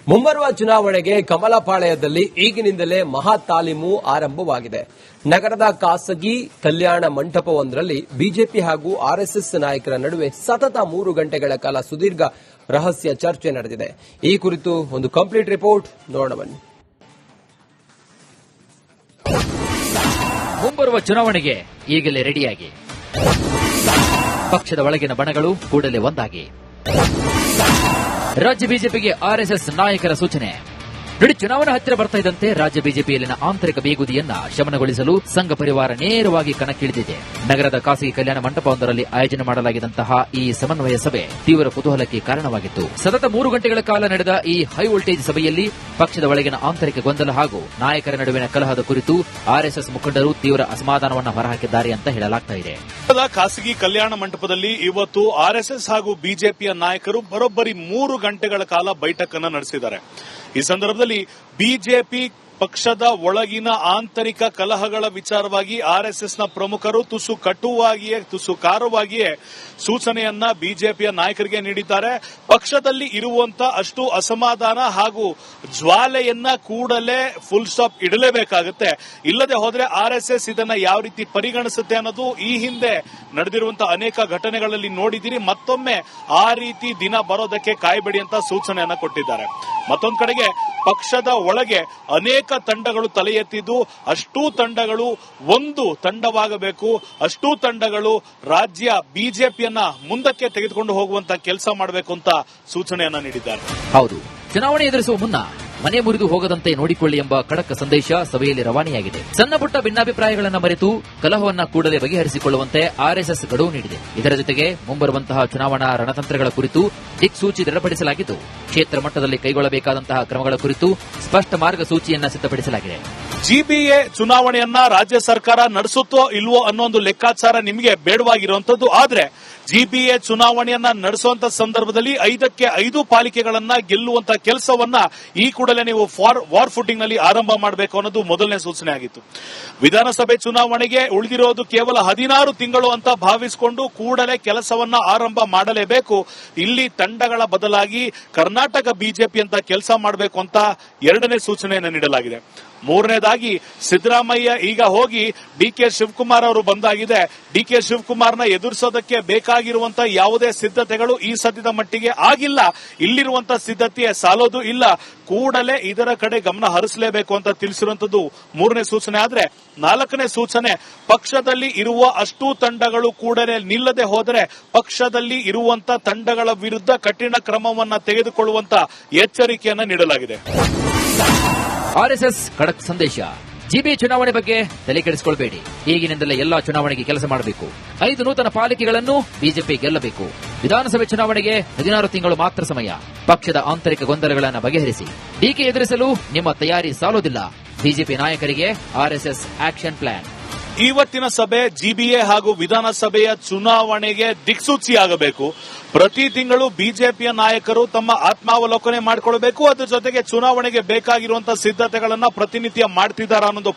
ಮುಂಬರುವ ಚುನಾವಣೆಗೆ ಕಮಲಪಾಳ್ಯದಲ್ಲಿ ಈಗಿನಿಂದಲೇ ಮಹಾ ತಾಲೀಮು ಆರಂಭವಾಗಿದೆ. ನಗರದ ಖಾಸಗಿ ಕಲ್ಯಾಣ ಮಂಟಪವೊಂದರಲ್ಲಿ ಬಿಜೆಪಿ ಹಾಗೂ ಆರ್ಎಸ್ಎಸ್ ನಾಯಕರ ನಡುವೆ ಸತತ 3 ಗಂಟೆಗಳ ಕಾಲ ಸುದೀರ್ಘ ರಹಸ್ಯ ಚರ್ಚೆ ನಡೆದಿದೆ. ಈ ಕುರಿತು ಒಂದು ಕಂಪ್ಲೀಟ್ ರಿಪೋರ್ಟ್ ನೋಡೋಣ ಬನ್ನಿ. ಮುಂಬರುವ ಚುನಾವಣೆಗೆ ಈಗಲೇ ರೆಡಿಯಾಗಿ, ಪಕ್ಷದ ಒಳಗಿನ ಬಣಗಳು ಕೂಡಲೇ ಒಂದಾಗಿ. ರಾಜ್ಯ ಬಿಜೆಪಿಗೆ ಆರ್ಎಸ್ಎಸ್ ನಾಯಕರ ಸೂಚನೆ. ಚುನಾವಣಾ ಹತ್ತಿರ ಬರ್ತಾ ಇದ್ದಂತೆ ರಾಜ್ಯ ಬಿಜೆಪಿಯಲ್ಲಿನ ಆಂತರಿಕ ಬೇಗುದಿಯನ್ನ ಶಮನಗೊಳಿಸಲು ಸಂಘ ಪರಿವಾರ ನೇರವಾಗಿ ಕಣಕ್ಕಿಳಿದಿದೆ. ನಗರದ ಖಾಸಗಿ ಕಲ್ಯಾಣ ಮಂಟಪವೊಂದರಲ್ಲಿ ಆಯೋಜನೆ ಮಾಡಲಾಗಿದ್ದಂತಹ ಈ ಸಮನ್ವಯ ಸಭೆ ತೀವ್ರ ಕುತೂಹಲಕ್ಕೆ ಕಾರಣವಾಗಿತ್ತು. ಸತತ 3 ಗಂಟೆಗಳ ಕಾಲ ನಡೆದ ಈ ಹೈ ವೋಲ್ಟೇಜ್ ಸಭೆಯಲ್ಲಿ ಪಕ್ಷದ ಒಳಗಿನ ಆಂತರಿಕ ಗೊಂದಲ ಹಾಗೂ ನಾಯಕರ ನಡುವಿನ ಕಲಹದ ಕುರಿತು ಆರ್ಎಸ್ಎಸ್ ಮುಖಂಡರು ತೀವ್ರ ಅಸಮಾಧಾನವನ್ನು ಹೊರಹಾಕಿದ್ದಾರೆ ಅಂತ ಹೇಳಲಾಗ್ತಾ ಇದೆ. ಖಾಸಗಿ ಕಲ್ಯಾಣ ಮಂಟಪದಲ್ಲಿ ಇವತ್ತು ಆರ್ಎಸ್ಎಸ್ ಹಾಗೂ ಬಿಜೆಪಿಯ ನಾಯಕರು ಬರೋಬ್ಬರಿ 3 ಗಂಟೆಗಳ ಕಾಲ ಬೈಠಕನ್ನು ನಡೆಸಿದ್ದಾರೆ. ಈ ಸಂದರ್ಭದಲ್ಲಿ ಬಿಜೆಪಿ ಪಕ್ಷದ ಒಳಗಿನ ಆಂತರಿಕ ಕಲಹಗಳ ವಿಚಾರವಾಗಿ ಆರ್ಎಸ್ಎಸ್ನ ಪ್ರಮುಖರು ತುಸು ಕಟುವಾಗಿಯೇ ತುಸು ಖಾರವಾಗಿಯೇ ಸೂಚನೆಯನ್ನ ಬಿಜೆಪಿಯ ನಾಯಕರಿಗೆ ನೀಡಿದ್ದಾರೆ. ಪಕ್ಷದಲ್ಲಿ ಇರುವಂತ ಅಷ್ಟು ಅಸಮಾಧಾನ ಹಾಗೂ ಜ್ವಾಲೆಯನ್ನ ಕೂಡಲೇ ಫುಲ್ ಸ್ಟಾಪ್ ಇಡಲೇಬೇಕಾಗುತ್ತೆ. ಇಲ್ಲದೆ ಹೋದ್ರೆ ಆರ್ಎಸ್ಎಸ್ ಇದನ್ನ ಯಾವ ರೀತಿ ಪರಿಗಣಿಸುತ್ತೆ ಅನ್ನೋದು ಈ ಹಿಂದೆ ನಡೆದಿರುವಂತಹ ಅನೇಕ ಘಟನೆಗಳಲ್ಲಿ ನೋಡಿದಿರಿ. ಮತ್ತೊಮ್ಮೆ ಆ ರೀತಿ ದಿನ ಬರೋದಕ್ಕೆ ಕಾಯ್ಬೇಡಿ ಅಂತ ಸೂಚನೆಯನ್ನ ಕೊಟ್ಟಿದ್ದಾರೆ. ಮತ್ತೊಂದು ಕಡೆಗೆ ಪಕ್ಷದ ಒಳಗೆ ಅನೇಕ ತಂಡಗಳು ತಲೆ ಎತ್ತಿದ್ದು, ಅಷ್ಟೂ ತಂಡಗಳು ಒಂದು ತಂಡವಾಗಬೇಕು, ಅಷ್ಟೂ ತಂಡಗಳು ರಾಜ್ಯ ಬಿಜೆಪಿಯನ್ನ ಮುಂದಕ್ಕೆ ತೆಗೆದುಕೊಂಡು ಹೋಗುವಂತ ಕೆಲಸ ಮಾಡಬೇಕು ಅಂತ ಸೂಚನೆಯನ್ನ ನೀಡಿದ್ದಾರೆ. ಹೌದು, ಚುನಾವಣೆ ಎದುರಿಸುವ ಮುನ್ನ ಮನೆ ಮುರಿದು ಹೋಗದಂತೆ ನೋಡಿಕೊಳ್ಳಿ ಎಂಬ ಖಡಕ್ ಸಂದೇಶ ಸಭೆಯಲ್ಲಿ ರವಾನೆಯಾಗಿದೆ. ಸಣ್ಣ ಪುಟ್ಟ ಭಿನ್ನಾಭಿಪ್ರಾಯಗಳನ್ನು ಮರೆತು ಕಲಹವನ್ನ ಕೂಡಲೇ ಬಗೆಹರಿಸಿಕೊಳ್ಳುವಂತೆ ಆರ್ಎಸ್ಎಸ್ ಗಡುವು ನೀಡಿದೆ. ಇದರ ಜೊತೆಗೆ ಮುಂಬರುವಂತಹ ಚುನಾವಣಾ ರಣತಂತ್ರಗಳ ಕುರಿತು ದಿಕ್ಸೂಚಿ ದೃಢಪಡಿಸಲಾಗಿದ್ದು, ಕ್ಷೇತ್ರ ಮಟ್ಟದಲ್ಲಿ ಕೈಗೊಳ್ಳಬೇಕಾದಂತಹ ಕ್ರಮಗಳ ಕುರಿತು ಸ್ಪಷ್ಟ ಮಾರ್ಗಸೂಚಿಯನ್ನ ಸಿದ್ಧಪಡಿಸಲಾಗಿದೆ. ಜಿಬಿಎ ಚುನಾವಣೆಯನ್ನ ರಾಜ್ಯ ಸರ್ಕಾರ ನಡೆಸುತ್ತೋ ಇಲ್ವೋ ಅನ್ನೋ ಒಂದು ಲೆಕ್ಕಾಚಾರ ನಿಮಗೆ ಬೇಡವಾಗಿರುವಂತದ್ದು. ಆದ್ರೆ ಜಿಬಿಎ ಚುನಾವಣೆಯನ್ನ ನಡೆಸುವಂತ ಸಂದರ್ಭದಲ್ಲಿ 5ಕ್ಕೆ 5 ಪಾಲಿಕೆಗಳನ್ನ ಗೆಲ್ಲುವಂತ ಕೆಲಸವನ್ನ ಈ ಕೂಡಲೇ ನೀವು ವಾರ್ ಫುಟಿಂಗ್ ನಲ್ಲಿ ಆರಂಭ ಮಾಡಬೇಕು ಅನ್ನೋದು ಮೊದಲನೇ ಸೂಚನೆ ಆಗಿತ್ತು. ವಿಧಾನಸಭೆ ಚುನಾವಣೆಗೆ ಉಳಿದಿರೋದು ಕೇವಲ 16 ತಿಂಗಳು ಅಂತ ಭಾವಿಸಿಕೊಂಡು ಕೂಡಲೇ ಕೆಲಸವನ್ನ ಆರಂಭ ಮಾಡಲೇಬೇಕು. ಇಲ್ಲಿ ತಂಡಗಳ ಬದಲಾಗಿ ಕರ್ನಾಟಕ ಬಿಜೆಪಿ ಅಂತ ಕೆಲಸ ಮಾಡಬೇಕು ಅಂತ ಎರಡನೇ ಸೂಚನೆಯನ್ನು ನೀಡಲಾಗಿದೆ. ಮೂರನೇದಾಗಿ ಸಿದ್ದರಾಮಯ್ಯ ಈಗ ಹೋಗಿ ಡಿಕೆ ಶಿವಕುಮಾರ್ ಅವರು ಬಂದಾಗಿದೆ. ಡಿಕೆ ಶಿವಕುಮಾರ್ನ ಎದುರಿಸೋದಕ್ಕೆ ಬೇಕಾಗಿರುವಂತಹ ಯಾವುದೇ ಸಿದ್ಧತೆಗಳು ಈ ಸದ್ಯದ ಮಟ್ಟಿಗೆ ಆಗಿಲ್ಲ. ಇಲ್ಲಿರುವಂತಹ ಸಿದ್ಧತೆ ಸಾಲೋದು ಇಲ್ಲ. ಕೂಡಲೇ ಇದರ ಕಡೆ ಗಮನ ಹರಿಸಲೇಬೇಕು ಅಂತ ತಿಳಿಸಿರುವಂತದ್ದು ಮೂರನೇ ಸೂಚನೆ. ಆದ್ರೆ 4ನೇ ಸೂಚನೆ, ಪಕ್ಷದಲ್ಲಿ ಇರುವ ಅಷ್ಟೂ ತಂಡಗಳು ಕೂಡಲೇ ನಿಲ್ಲದೆ ಹೋದರೆ ಪಕ್ಷದಲ್ಲಿ ಇರುವಂತ ತಂಡಗಳ ವಿರುದ್ಧ ಕಠಿಣ ಕ್ರಮವನ್ನ ತೆಗೆದುಕೊಳ್ಳುವಂತ ಎಚ್ಚರಿಕೆಯನ್ನ ನೀಡಲಾಗಿದೆ. ಆರ್ಎಸ್ಎಸ್ ಖಡಕ್ ಸಂದೇಶ. ಜಿಬಿ ಚುನಾವಣೆ ಬಗ್ಗೆ ತಲೆ ಕೆಡಿಸಿಕೊಳ್ಳಬೇಡಿ. ಈಗಿನಿಂದಲೇ ಎಲ್ಲಾ ಚುನಾವಣೆಗೆ ಕೆಲಸ ಮಾಡಬೇಕು. 5 ನೂತನ ಪಾಲಿಕೆಗಳನ್ನು ಬಿಜೆಪಿ ಗೆಲ್ಲಬೇಕು. ವಿಧಾನಸಭೆ ಚುನಾವಣೆಗೆ 16 ತಿಂಗಳು ಮಾತ್ರ ಸಮಯ. ಪಕ್ಷದ ಆಂತರಿಕ ಗೊಂದಲಗಳನ್ನು ಬಗೆಹರಿಸಿ. ಡಿಕೆ ಎದುರಿಸಲು ನಿಮ್ಮ ತಯಾರಿ ಸಾಲೋದಿಲ್ಲ. ಬಿಜೆಪಿ ನಾಯಕರಿಗೆ ಆರ್ಎಸ್ಎಸ್ ಆಕ್ಷನ್ ಪ್ಲಾನ್. ಇವತ್ತಿನ ಸಭೆ ಜಿಬಿಎ ಹಾಗೂ ವಿಧಾನಸಭೆಯ ಚುನಾವಣೆಗೆ ದಿಕ್ಸೂಚಿಯಾಗಬೇಕು. ಪ್ರತಿ ತಿಂಗಳು ಬಿಜೆಪಿಯ ನಾಯಕರು ತಮ್ಮ ಆತ್ಮಾವಲೋಕನೆ ಮಾಡಿಕೊಳ್ಳಬೇಕು. ಅದರ ಜೊತೆಗೆ ಚುನಾವಣೆಗೆ ಬೇಕಾಗಿರುವಂತಹ ಸಿದ್ಧತೆಗಳನ್ನ ಪ್ರತಿನಿತ್ಯ ಮಾಡ್ತಿದ್ದಾರೆ ಅನ್ನೋದು